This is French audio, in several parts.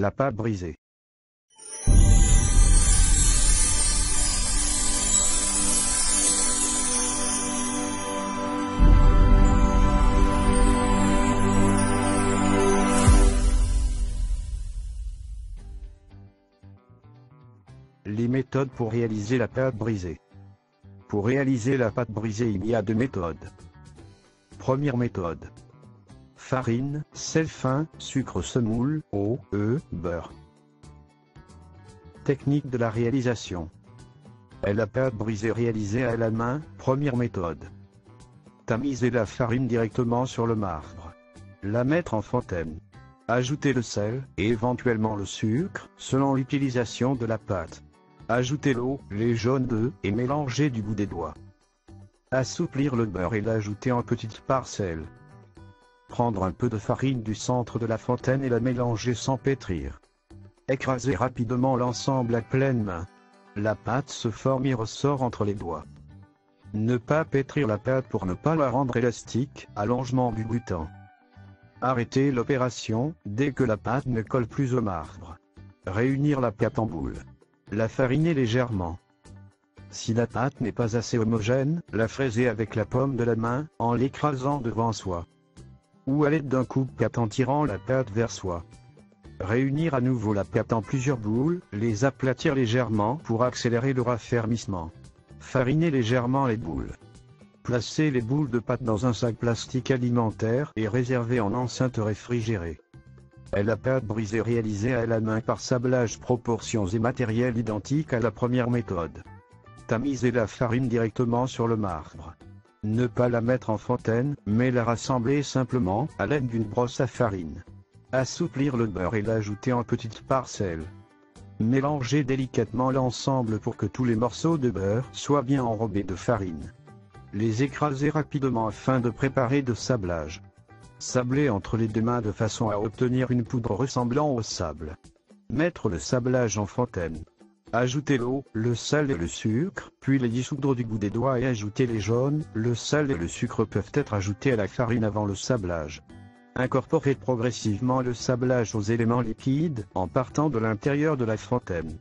La pâte brisée. Les méthodes pour réaliser la pâte brisée. Pour réaliser la pâte brisée, il y a deux méthodes. Première méthode. Farine, sel fin, sucre semoule, eau, beurre. Technique de la réalisation. La pâte brisée réalisée à la main, première méthode. Tamiser la farine directement sur le marbre. La mettre en fontaine. Ajouter le sel, et éventuellement le sucre, selon l'utilisation de la pâte. Ajouter l'eau, les jaunes d'œufs, et mélanger du bout des doigts. Assouplir le beurre et l'ajouter en petites parcelles. Prendre un peu de farine du centre de la fontaine et la mélanger sans pétrir. Écraser rapidement l'ensemble à pleine main. La pâte se forme et ressort entre les doigts. Ne pas pétrir la pâte pour ne pas la rendre élastique, allongement du butin. Arrêter l'opération, dès que la pâte ne colle plus au marbre. Réunir la pâte en boule. La fariner légèrement. Si la pâte n'est pas assez homogène, la fraiser avec la paume de la main, en l'écrasant devant soi. Ou à l'aide d'un coupe-pâte en tirant la pâte vers soi. Réunir à nouveau la pâte en plusieurs boules, les aplatir légèrement pour accélérer le raffermissement. Fariner légèrement les boules. Placer les boules de pâte dans un sac plastique alimentaire et réserver en enceinte réfrigérée. La pâte brisée réalisée à la main par sablage, proportions et matériel identiques à la première méthode. Tamiser la farine directement sur le marbre. Ne pas la mettre en fontaine, mais la rassembler simplement, à l'aide d'une brosse à farine. Assouplir le beurre et l'ajouter en petites parcelles. Mélanger délicatement l'ensemble pour que tous les morceaux de beurre soient bien enrobés de farine. Les écraser rapidement afin de préparer de sablage. Sabler entre les deux mains de façon à obtenir une poudre ressemblant au sable. Mettre le sablage en fontaine. Ajouter l'eau, le sel et le sucre, puis les dissoudre du bout des doigts et ajouter les jaunes. Le sel et le sucre peuvent être ajoutés à la farine avant le sablage. Incorporer progressivement le sablage aux éléments liquides, en partant de l'intérieur de la fontaine.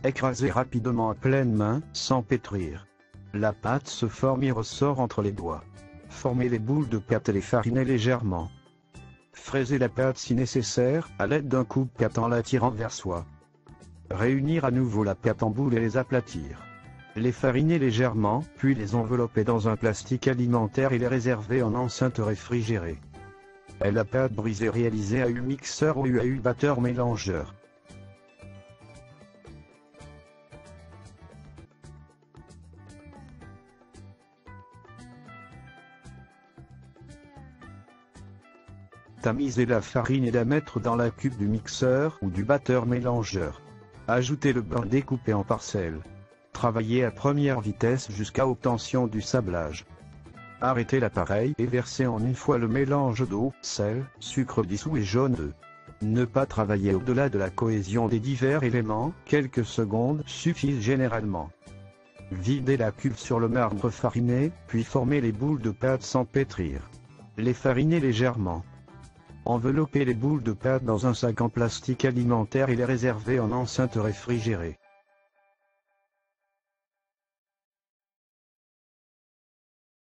Écraser rapidement à pleine main, sans pétrir. La pâte se forme et ressort entre les doigts. Former les boules de pâte et les fariner légèrement. Fraiser la pâte si nécessaire, à l'aide d'un coupe-pâte en la tirant vers soi. Réunir à nouveau la pâte en boules et les aplatir. Les fariner légèrement, puis les envelopper dans un plastique alimentaire et les réserver en enceinte réfrigérée. La pâte brisée réalisée à mixeur ou à batteur mélangeur. Tamiser la farine et la mettre dans la cuve du mixeur ou du batteur mélangeur. Ajouter le beurre découpé en parcelles. Travailler à première vitesse jusqu'à obtention du sablage. Arrêter l'appareil et verser en une fois le mélange d'eau, sel, sucre dissous et jaune d'œuf. Ne pas travailler au-delà de la cohésion des divers éléments, quelques secondes suffisent généralement. Vider la cuve sur le marbre fariné, puis former les boules de pâte sans pétrir. Les fariner légèrement. Envelopper les boules de pâte dans un sac en plastique alimentaire et les réserver en enceinte réfrigérée.